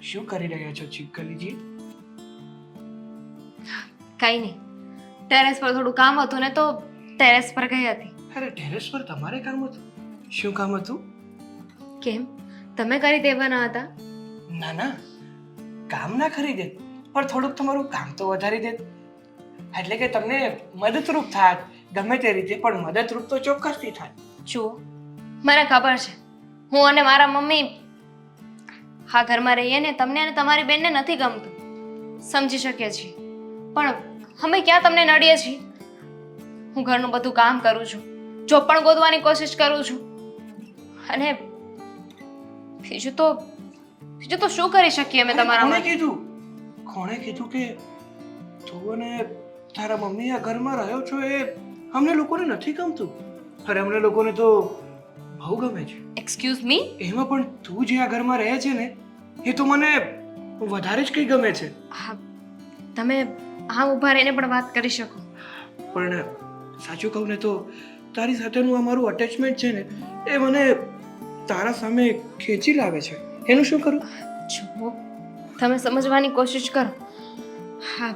શું કરી રહ્યા છો ચીકલીજી? કઈ નહીં, ટેરેસ પર થોડું કામ હતું ને તો ટેરેસ પર ગઈ હતી. અરે ટેરેસ પર તમારે કામ હતું? શું કામ હતું? કેમ, તમે કરી દેવાના હતા? ના ના, કામ ના કરી દે, પણ થોડુંક તમારું કામ તો વધારી દે, એટલે કે તમને મદદરૂપ થાય. ગમે તે રીતે પણ મદદરૂપ તો ચોક્કસથી થાય. જુઓ, મને ખબર છે હું અને મારા મમ્મી હા ઘરમાં રહીએ ને તમને અને તમારી બેનને નથી ગમતું, સમજી શકીએ છીએ, પણ અમે ક્યાં તમને નડીએ છીએ? હું ઘરનું બધું કામ કરું છું, જોબ પણ ગોતવાની કોશિશ કરું છું, અને બીજું તો શું કરી શકીએ અમે તમારા કોણે માટે? કીધું કે તું અને તારા મમ્મી આ ઘરમાં રહ્યો છો એ અમને લોકોને નથી ગમતું? અરે અમને લોકોને તો બહુ ગમે છે. Excuse me? એમાં પણ તું જે આ ઘરમાં રહે છે ને એ તો મને વધારે જ કઈ ગમે છે. હા, તમે આમ ઊભા રહીને પણ વાત કરી શકો. પણ સાચું કહું ને તો તારી સાથેનું આ મારું અટેચમેન્ટ છે ને એ મને તારા સામે ખેંચી લાવે છે. એનું શું કરું? જુઓ, તમે સમજવાની કોશિશ કરો. હા,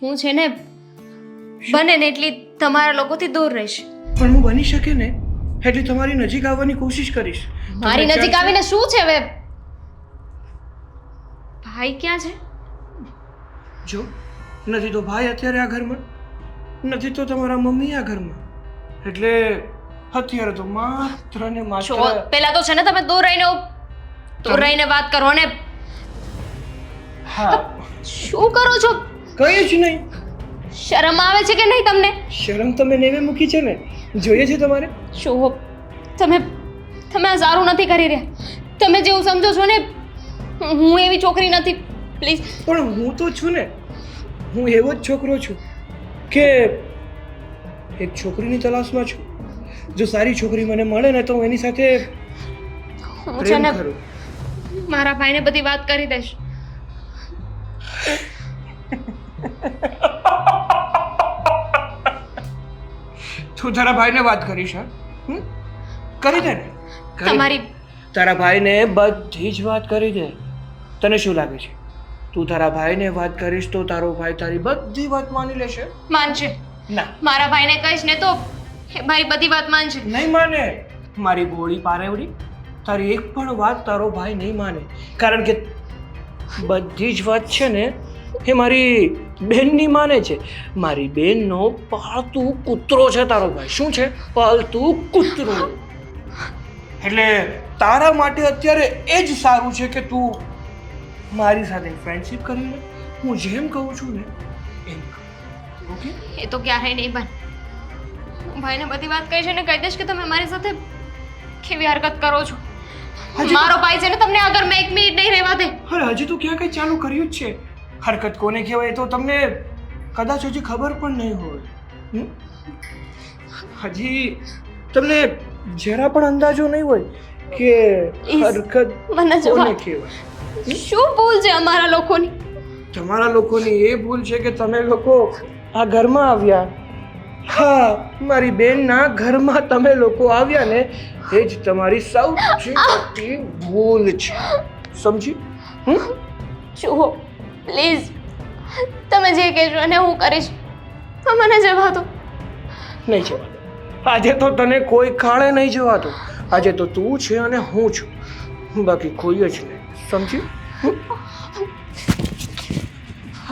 હું છે ને બને ને એટલી તમારા લોકોથી દૂર રહીશ. પણ હું બની શકે ને એટલે તમારી નજીક આવવાની કોશિશ કરીશ. મારી નજીક આવીને શું છે હવે? ભાઈ ક્યાં છે? જો, નથી તો ભાઈ અત્યારે આ ઘરમાં, નથી તો તમારા મમ્મી આ ઘરમાં, એટલે અત્યારે તો માત્ર ને જો માત્ર પેલા તો છે ને તમે દૂર રહીને વાત કરો ને. હા. શું કરો છો? કઈ જ નહીં. શરમ આવે છે કે નહીં તમને? શરમ તમે નેવે મૂકી છે ને, જોઈએ છે તમારે? જુઓ, તમે આ સારું નથી કરી રહ્યા. તમે જેવું સમજો છો ને, હું એવી છોકરી નથી, પ્લીઝ. પણ હું તો છું ને, હું એવો જ છોકરો છું કે એક છોકરીની તલાશમાં છું. જો સારી છોકરી મને મળે ને તો હું એની સાથે હું છે પ્રેમ ને કરું. મારા ભાઈને બધી વાત કરી દઈશ. તું તારા ભાઈને વાત કરીશ? હા, કરી દે ને. કરી દે. તમારી તારા ભાઈને બધી જ વાત કરી દે. તને શું લાગે છે તું તારા ભાઈને વાત કરીશ તો તારો ભાઈ તારી બધી વાત માની લેશે? માનશે. ના, મારા ભાઈને કહીશ ને તો એ મારી બધી વાત માનશે. નહીં માને. મારી ગોળી પારેવડી, તારી એક પણ વાત તારો ભાઈ નહીં માને, કારણ કે બધી જ વાત છે ને એ મારી બેનની માને છે. મારી બેનનો પાળતું કૂતરો છે તારો ભાઈ. શું છે? પાળતું કૂતરો. એટલે તારા માટે અત્યારે એ જ સારું છે કે તું મારી સાથે ફ્રેન્ડશિપ કરી લે. હું જેમ કહું છું ને એમ કર. ઓકે? એ તો ક્યારેય નહીં બને. હું ભાઈને બધી વાત કહીશ અને કહી દઈશ કે તમે મારી સાથે કેવી હરકત કરો છો. મારો ભાઈ છે ને તમને અગર મેં 1 મિનિટ નહીં રહેવા દે. અરે હજી તો ક્યાં કઈ ચાલુ કર્યું જ છે. હરકત કોને કહેવાય તો તમને કદાચ હજી ખબર પણ નહીં હોય. હજી તમને જરા પણ અંદાજો નહીં હોય કે હરકત મને જવા કોને કહેવાય. શું ભૂલ છે અમારા લોકોની? તમારા લોકોની એ ભૂલ છે કે તમે લોકો આ ઘરમાં આવ્યા. હા, મારી બેનના ઘરમાં તમે લોકો આવ્યા ને એ જ તમારી સૌથી મોટી ભૂલ છે. સમજી? જુઓ, પ્લીઝ, તમે જે કહેશો એને હું કરીશ. મને જવા દો. નહીં જવા દો. આજે તો તને કોઈ કાળે નહીં જવા દો. આજે તો તું છે અને હું છું, બાકી કોઈ જ નહીં. સમજી?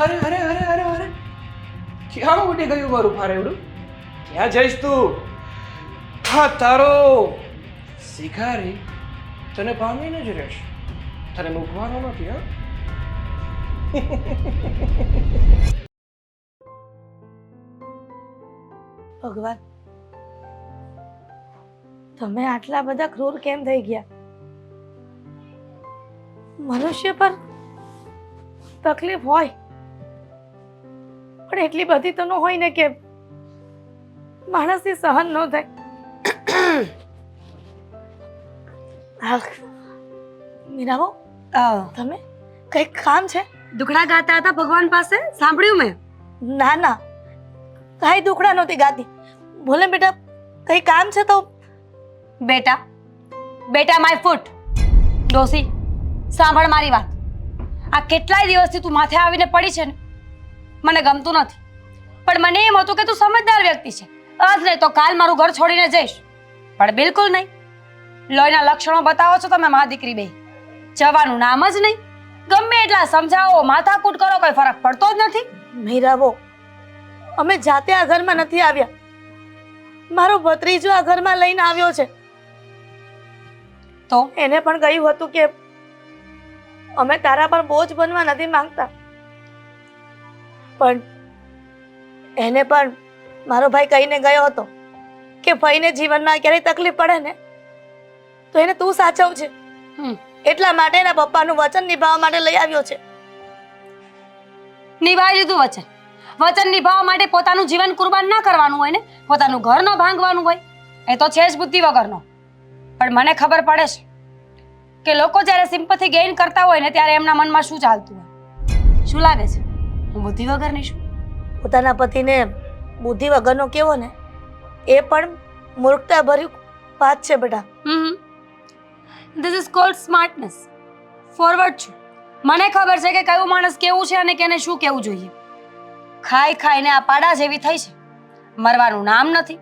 અરે અરે અરે અરે અરે, ક્યાં ઉડી ગયું મારું ફારેવડું? ક્યાં જઈશ તું? હા, તારો શિકારી તને પામીને જ રહેશે, તને મૂકવાનો નથી. હા, ભગવાન, તમે આટલા બધા ક્રૂર કેમ થઈ ગયા? મનુષ્ય પર તકલીફ હોય પણ એટલી બધી તો ન હોય ને કે માણસથી સહન ન થાય. મીરાબો, તમે કંઈક કામ છે? દુખડા ગાતા હતા ભગવાન પાસે, સાંભળ્યું મેં. ના ના, કાંઈ દુખડા નહોતી ગાતી. બોલે બેટા, કંઈ કામ છે તો? બેટા, બેટા માય ફૂટ. ડોસી સાંભળ મારી વાત. આ કેટલાય દિવસથી તું માથે આવીને પડી છે ને, મને ગમતું નથી. પણ મને એમ હતું કે તું સમજદાર વ્યક્તિ છે. આજ નહીં તો કાલ મારું ઘર છોડીને જઈશ. પણ બિલકુલ નહીં. લોહીના લક્ષણો બતાવો છો તમે મા દીકરી બે. જવાનું નામ જ નહીં. ગમે એટલા સમજાવો, માથાકૂટ કરો, કોઈ ફરક પડતો જ નથી. મીરાબો, અમે જાતે આ ઘરમાં નથી આવ્યા. મારો ભત્રીજો આ ઘરમાં લઈને આવ્યો છે. તો એને પણ કહ્યું હતું કે અમે તારા પર બોજ બનવા નથી માંગતા, પણ એને પણ મારો ભાઈ કહીને ગયો હતો કે ભાઈને જીવનમાં ક્યારેય તકલીફ પડે ને તો એને તું સાચવજે. એટલા માટે એના પપ્પાનું વચન નિભાવવા માટે લઈ આવ્યો છે. નિભાવી લીધું વચન. વચન નિભાવવા માટે પોતાનું જીવન કુરબાન ના કરવાનું હોય ને, પોતાનું ઘર ન ભાંગવાનું હોય. એ તો છે જ બુદ્ધિ વગરનો. પણ મને ખબર પડે છે કે લોકો જ્યારે સિમ્પથી ગેઇન કરતા હોય ને ત્યારે એમના મનમાં શું ચાલતું હોય. શું લાગે છે હું બુદ્ધિ વગરની છું? પોતાના પતિને બુદ્ધિ વગરનો કેવો ને એ પણ મૂર્ખતા ભર્યું વાત છે બેટા. This is called smartness. Forward છું. મને ખબર છે કે કયું માણસ કેવું છે અને કેને શું કેવું જોઈએ. ખાઈ ખાઈને આ પાડા જેવી થઈ છે. મરવાનું નામ નથી.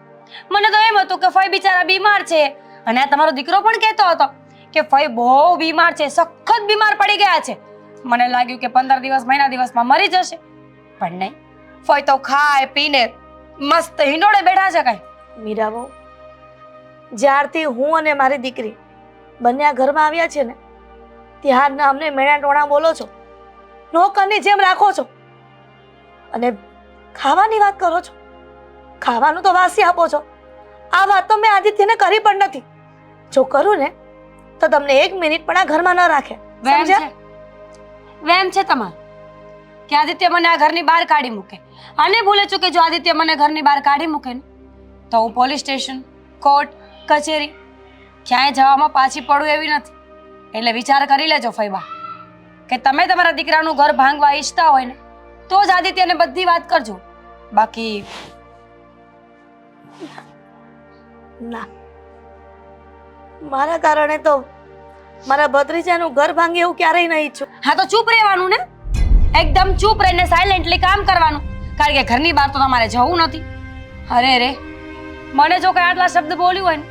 મને તો એમ હતું કે ફઈ બિચારા બીમાર છે, અને આ તમારો દીકરો પણ કહેતો હતો કે ફઈ બહુ બીમાર છે, સખત બીમાર પડી ગયા છે. મને લાગ્યું કે 15 દિવસ મહિના દિવસમાં મરી જશે, પણ નહીં. ફઈ તો ખાય પીને મસ્ત હિંડોળે બેઠા છે. કઈ મીરાબો, જ્યારથી હું અને મારી દીકરી બંને આ ઘરમાં આવ્યા છે ને ત્યારના અમને મેણા ટોણા બોલો છો, નોકરની જેમ રાખો છો, અને ખાવાની વાત કરો છો. ખાવાનું તો વાસી આપો છો. આ વાત તો મેં આદિત્યને કરી પણ નથી. જો કરું ને તો તમને 1 મિનિટ પણ આ ઘરમાં ન રાખે. વેમ છે, વેમ છે તમારો કે આદિત્ય મને આ ઘરની બહાર કાઢી મૂકે. અને ભૂલે છું કે જો આદિત્ય મને ઘરની બહાર કાઢી મૂકે ને તો હું પોલીસ સ્ટેશન, કોર્ટ, કચેરી ક્યાંય જવામાં પાછી પડું એવી નથી. એટલે વિચાર કરી લેજો ફઈબા કે તમે તમારા દીકરાનું ઘર ભાંગવા ઈચ્છતા હોય ને તો જ આદિત્યને બધી વાત કરજો. બાકી ના, મારા કારણે તો મારા ભત્રીજાનું ઘર ભાંગે એવું ક્યારેય નહીં ઈચ્છું. હા તો ચૂપ રહેવાનું ને, એકદમ ચૂપ રહીને સાયલેન્ટલી કામ કરવાનું. કારણ કે ઘરની બહાર તો તમારે જવું નથી. અરે રે, મને જો કઈ આટલા શબ્દ બોલ્યું હોય ને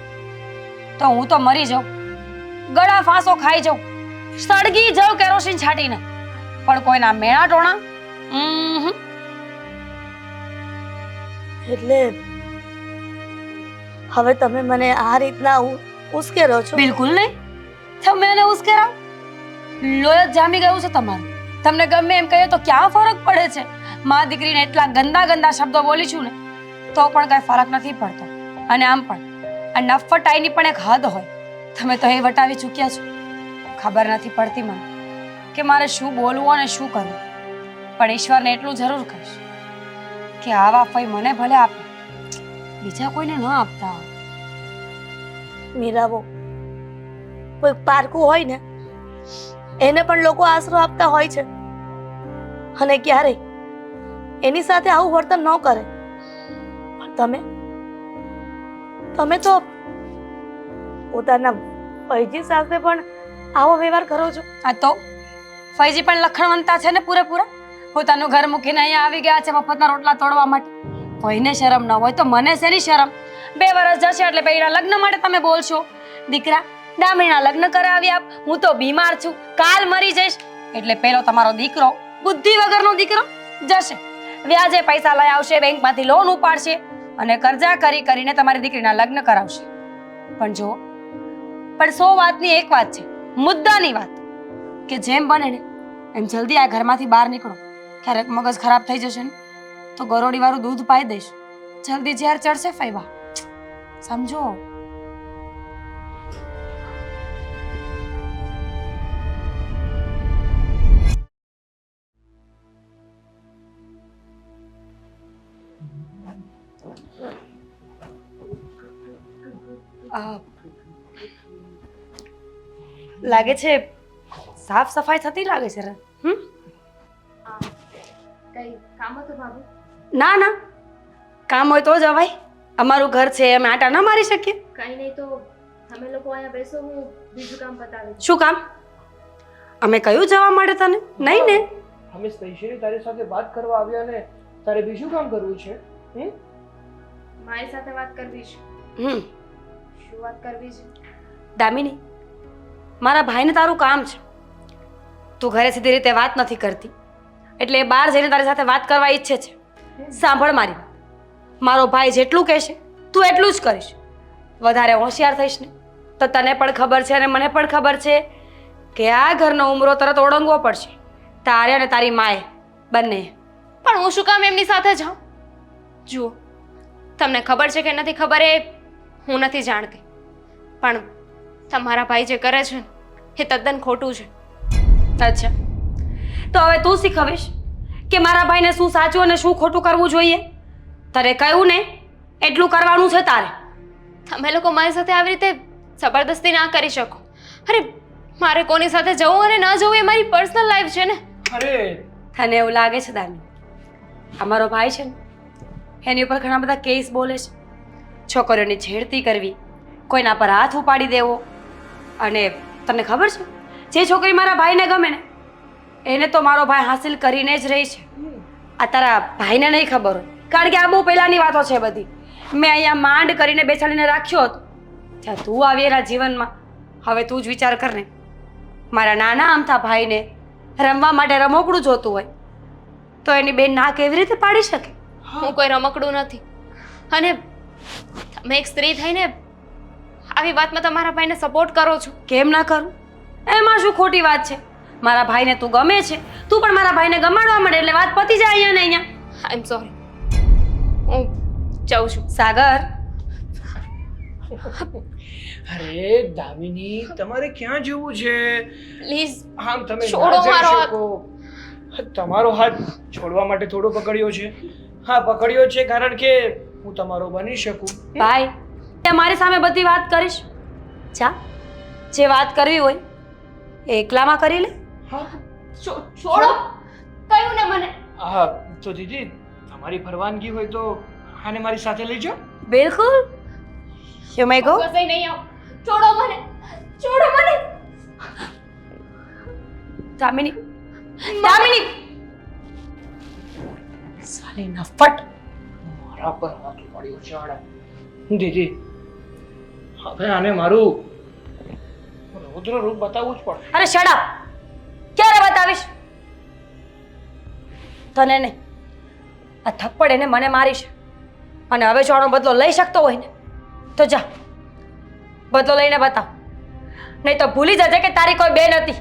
તો હું તો મરી જાઉં, ગળા ફાંસો ખાઈ જાઉં, સળગી જાઉં કેરોસીન છાંટીને. પણ કોઈના મેણા ટોણા એટલે હવે તમે મને આ રીતના ઉશ્કેરો છો? બિલકુલ નહીં. તમે એને ઉશ્કેરા, લોહી જ જામી ગયું છે તમારું. તમને ગમે એમ કહીએ તો ક્યાં ફરક પડે છે? મા દીકરીને એટલા ગંદા ગંદા શબ્દો બોલી છું ને તો પણ કઈ ફરક નથી પડતો. અને આમ પણ આ નફટાઈની પણ એક હદ હોય. તમે તો એ વટાવી ચૂક્યા છો. ખબર નથી પડતી મને કે મારે શું બોલવું અને શું કરવું. પણ ઈશ્વરને એટલું જરૂર કહીશ કે આવા ફઈ મને ભલે આપે, બીજા કોઈને ન આપતા. મીરાબો, કોઈ પારકું હોય ને એને પણ લોકો આશરો આપતા હોય છે, અને ક્યારેય એની સાથે આવું વર્તન ન કરે. પણ તમે તો પોતાના ફૈજી સાથે પણ આવો વ્યવહાર કરો છો. આ તો ફૈજી પણ લખણવંતા છે ને પૂરેપૂરા. પોતાનું ઘર મૂકીને અહીંયા આવી ગયા છે મફતના રોટલા તોડવા માટે. કોઈને શરમ ન હોય તો મને શેની શરમ? 2 વર્ષ જશે એટલે પહેલા લગ્ન માટે તમે બોલશો. દીકરા દામીના લગ્ન કરાવી આપ, હું તો બીમાર છું, કાલ મરી જઈશ. એટલે પેલો તમારો દીકરો, બુદ્ધિ વગરનો દીકરો, જશે વ્યાજે પૈસા લઈ આવશે, બેંકમાંથી લોન ઉપાડશે અને કર્જા કરી કરીને તમારી દીકરીના લગ્ન કરાવશે. પણ જો પણ 100 વાતની એક વાત છે, મુદ્દાની વાત, કે જેમ બને ને એમ જલ્દી આ ઘરમાંથી બહાર નીકળો. ક્યારેક મગજ ખરાબ થઈ જશે ને તો ગરોડી વાળું દૂધ પાઈ દઈશ. જલ્દી ઝેર ચડશે ફઈબા, સમજો. લાગે છે સાફ સફાઈ થતી લાગે છે. કઈ કામ હતું ભાભી? ના ના, કામ હોય તો જવાય. અમારું ઘર છે, અમે આટા ના મારી શકીએ? કઈ નહીં તો તમે લોકો અહીંયા બેસો, હું બીજું કામ પતાવી દઉં. શું કામ? અમે કયું જવા માટે તને? નહીં ને? અમે સ્પેશિયલી તારી સાથે વાત કરવા આવ્યા ને તારે બીજું કામ કરવું છે? મારી સાથે વાત કરવી છે. હમ શું વાત કરવી છે? દામિની, મારા ભાઈને તારું કામ છે. તું ઘરે સીધી રીતે વાત નથી કરતી, એટલે એ બહાર જઈને તારી સાથે વાત કરવા ઈચ્છે છે. સાંભળ મારી વાત. મારો ભાઈ જેટલું કહેશે તું એટલું જ કરીશ. વધારે હોશિયાર થઈશ ને તો તને પણ ખબર છે અને મને પણ ખબર છે કે આ ઘરનો ઉમરો તરત ઓળંગવો પડશે, તારે અને તારી માએ બંને. પણ હું શું કામ એમની સાથે જાઉં? જુઓ, તમને ખબર છે કે નથી ખબર એ હું નથી જાણતી, પણ તમારા ભાઈ જે કરે છે ને એ તદ્દન ખોટું છે. અચ્છા, તો હવે તું શીખવીશ કે મારા ભાઈને શું સાચું અને શું ખોટું કરવું જોઈએ? તારે કહ્યું ને એટલું કરવાનું છે તારે. તમે લોકો મારી સાથે આવી રીતે જબરદસ્તી ના કરી શકો. અરે મારે કોની સાથે જવું અને ન જવું એ મારી પર્સનલ લાઈફ છે ને. અરે તને એવું લાગે છે દામિની, અમારો ભાઈ છે ને એની ઉપર ઘણા બધા કેસ બોલે છે. છોકરીઓની છેડતી કરવી, કોઈના પર હાથ ઉપાડી દેવો. અને તને ખબર છે જે છોકરી મારા ભાઈને ગમે ને એને તો મારો ભાઈ હાસિલ કરીને જ રહી છે. આ તારા ભાઈને નહીં ખબર હોય, કારણ કે આ બહુ પહેલાંની વાતો છે બધી. મેં અહીંયા માંડ કરીને બેસાડીને રાખ્યો હતો, ત્યાં તું આવી એના જીવનમાં. હવે તું જ વિચાર કર ને, મારા નાના અમથા ભાઈને રમવા માટે રમકડું જોતું હોય તો એની બેન ના કેવી રીતે પાડી શકે? હું કોઈ રમકડું નથી. અને તમે એક સ્ત્રી થઈને આવી વાતમાં તમારા ભાઈને સપોર્ટ કરો છો. કેમ ના કરું? એમાં શું ખોટી વાત છે? મારા ભાઈને તું ગમે છે, તું પણ મારા ભાઈને ગમાડવા માંડે એટલે વાત પતી જાય અહીંયા ને અહીંયા. આઈ એમ સોરી, હું જાઉં છું. સાગર, અરે દામિની, તમારે ક્યાં જવું છે? પ્લીઝ આમ તમે છોડો ના જઈ મારો હાથ. શકો. તમારો હાથ છોડવા માટે થોડો પકડ્યો છે. હા, પકડ્યો છે કારણ કે હું તમારો બની શકું. ભાઈ તે મારી સામે બધી વાત કરીશ? જા, જે વાત કરવી હોય એ એકલામાં કરી લે. હા છોડો, કહ્યું ને મને. હા, તો દીદી તમારી પરવાનગી હોય તો આને મારી સાથે લઈ જાઓ. બિલકુલ. You may go. કસાઈ નહીં આવ. છોડો મને, છોડો મને. દામિની, દામિની, સાલી નફટ. મારા પર હાથ ઉપાડ્યો છે આણે. દીદી હવે આને મારું રૌદ્ર રૂપ બતાવવું જ પડે. અરે શટ અપ. ક્યારે બતાવીશ? તને નહીં, આ થપ્પડ એને મને મારી છે અને હવે જો આનો બદલો લઈ શકતો હોય ને તો જા, બદલો લઈને બતાવ. નહીં તો ભૂલી જજે કે તારી કોઈ બેન હતી.